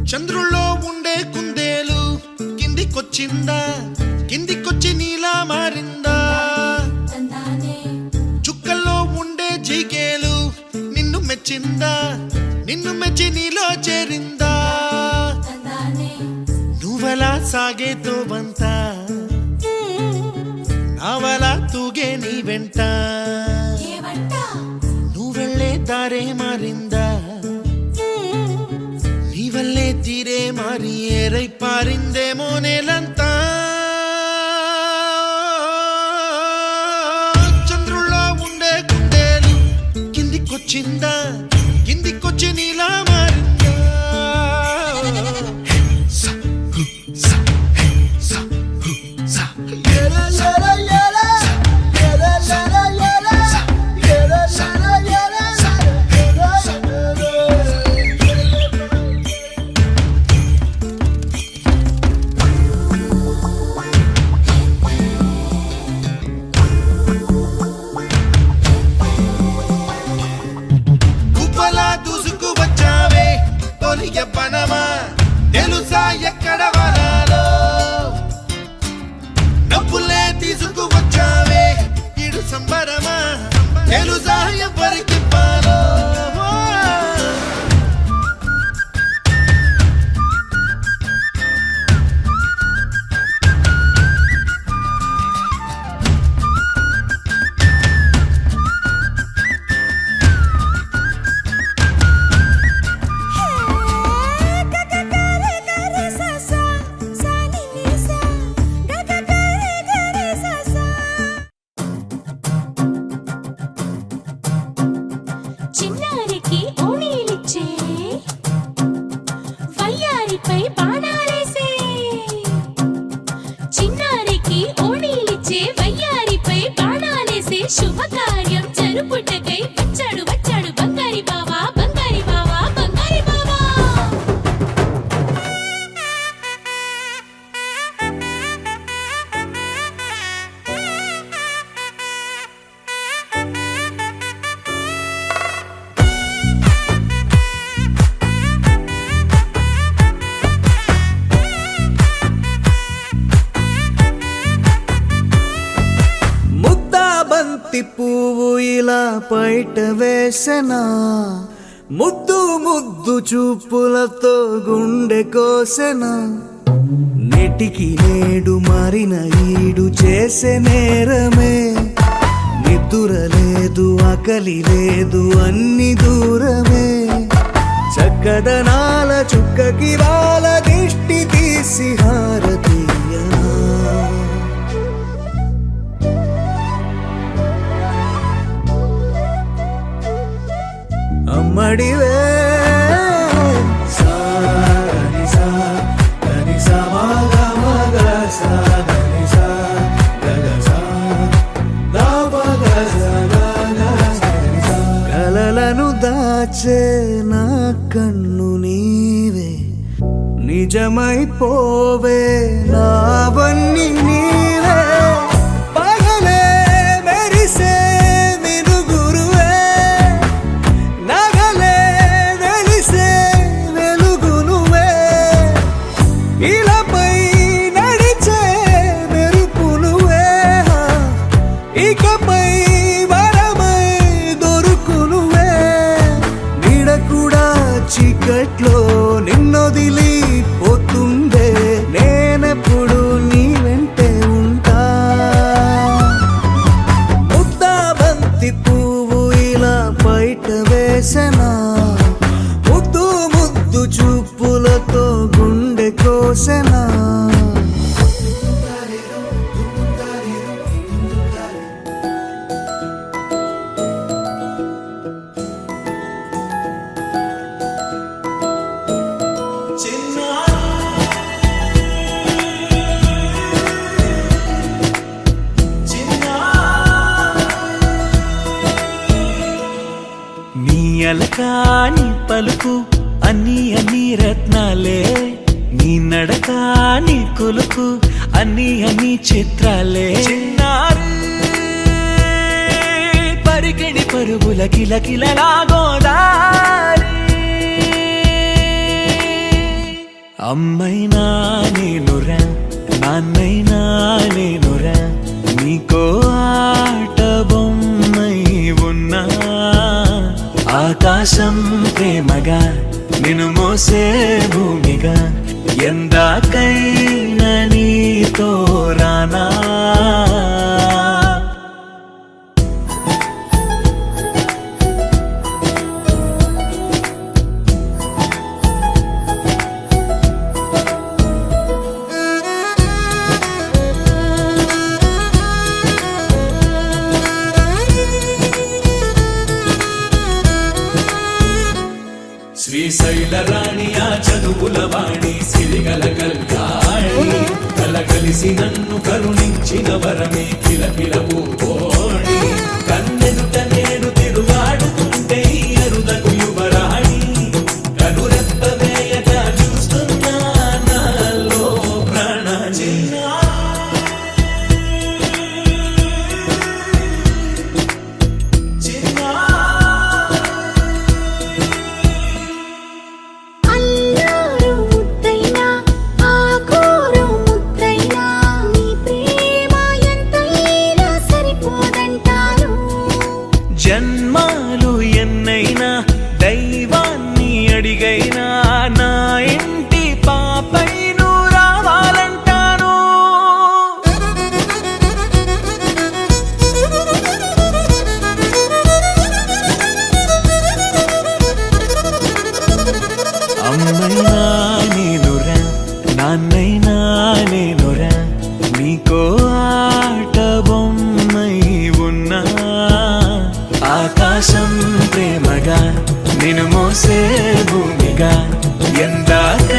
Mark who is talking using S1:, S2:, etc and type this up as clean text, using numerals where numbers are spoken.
S1: చంద్రుల్లో ఉండే కుందేలు కిందికొచ్చిందా, కిందికొచ్చి నీలా మారిందా? చుక్కల్లో ఉండే జీకేలు నిన్ను మెచ్చిందా, నిన్ను మెచ్చి నీలో చేరిందా? నువ్వలా సాగేతో వంత, నావలా తూగే నీ వెంట, నువ్వెళ్ళే దారే మారిందా, నీవల్లే తీరే మారి ఏరై పారిందేమో నేలంతా. చంద్రుల్లో ఉండే కుందేలు కిందికొచ్చిందా, కిందికొచ్చి నీలా మారిందా? పనమా తెలుసా ఎక్కడ వరాలో, డబ్బులే తీసుకువచ్చావే ఇడు సంబరమా తెలుసా ఎవరికి పాలో?
S2: చిన్నారికి ఓణీలిచ్చే వయ్యారిపై బాణాలేసే, చిన్నారికి ఓణీలిచ్చే వయ్యారిపై బాణాలేసే, శుభకార్యం జరుపుటకై వచ్చాడు వచ్చాడు బంగారి బావా, బంగారి బావా, బంగారి బావా.
S3: బంతి పువ్వు ఇలా బయట వేసెనా, ముద్దు ముద్దు చూపులతో గుండె కోసెనా, నెటికి నేడు మారిన ఈడు చేసే నేరమే, నిద్ర లేదు ఆకలి లేదు అన్ని దూరమే, చక్కదనాల చుక్కకి వాళ్ళ దిష్టి తీసి హారతీయనా. అమ్మడివే కలలను దాచే నా కన్ను నీవే, నిజమైపోవే నావన్నీ నీవే, పగలే మెరిసే వెలుగురువే, నగలే వెలిసే వెలుగు నువ్వే, ఇలాపై నడిచే మెరుపు నువ్వే, ఇకపై వరమై దొరుకు నువ్వే, నీడ కూడా చీకట్లో నిన్నొదిలి పోతుందే, నేనెప్పుడు నీ వెంటే ఉంటా. అలక నీ పలుకు అన్ని అన్ని రత్నాలే, నీ నడక నీ కొలుకు అన్ని అన్ని చిత్రాలే. చిన్నారి పరికిణి పరుగుల కిలకిలలా గోదారి, అమ్మైనా నేనురా నాన్నైనా నేనురా, నీకో ఆట బొమ్మై ఉన్నా. ఆకాశం ప్రేమగా నిన్ను మోసే భూమిగా, ఎందాకైనా నీతో రానా. శ్రీశైల రాణి ఆ చదువుల వాణి, సిరిగల కల్యాణి, కలగలిసి నన్ను కరుణించిన వరమే కిలకిల పూకోణి. కన్నెదుట నేను తిరుగాడుతుంటే అరుదకు యువరాణి, కనురెప్ప వేయక చూస్తున్నా నాలో ప్రాణ.
S2: అల్లారు ముద్దైనా ఆకోరు ముద్దైనా, నీ ప్రేమ ఎంతైనా సరిపోదంటాను.
S3: జన్మాలు ఎన్నైనా దైవాన్ని అడిగైనా, నా ఇంటి పాపై నువ్వు రావాలంటాను. అమ్మైనా నేనురా నాన్నైనా నేనురా, నీకో ఆట బొమ్మై ఉన్నా. ఆకాశం ప్రేమగా నిన్ను మోసే భూమిగా, ఎందాక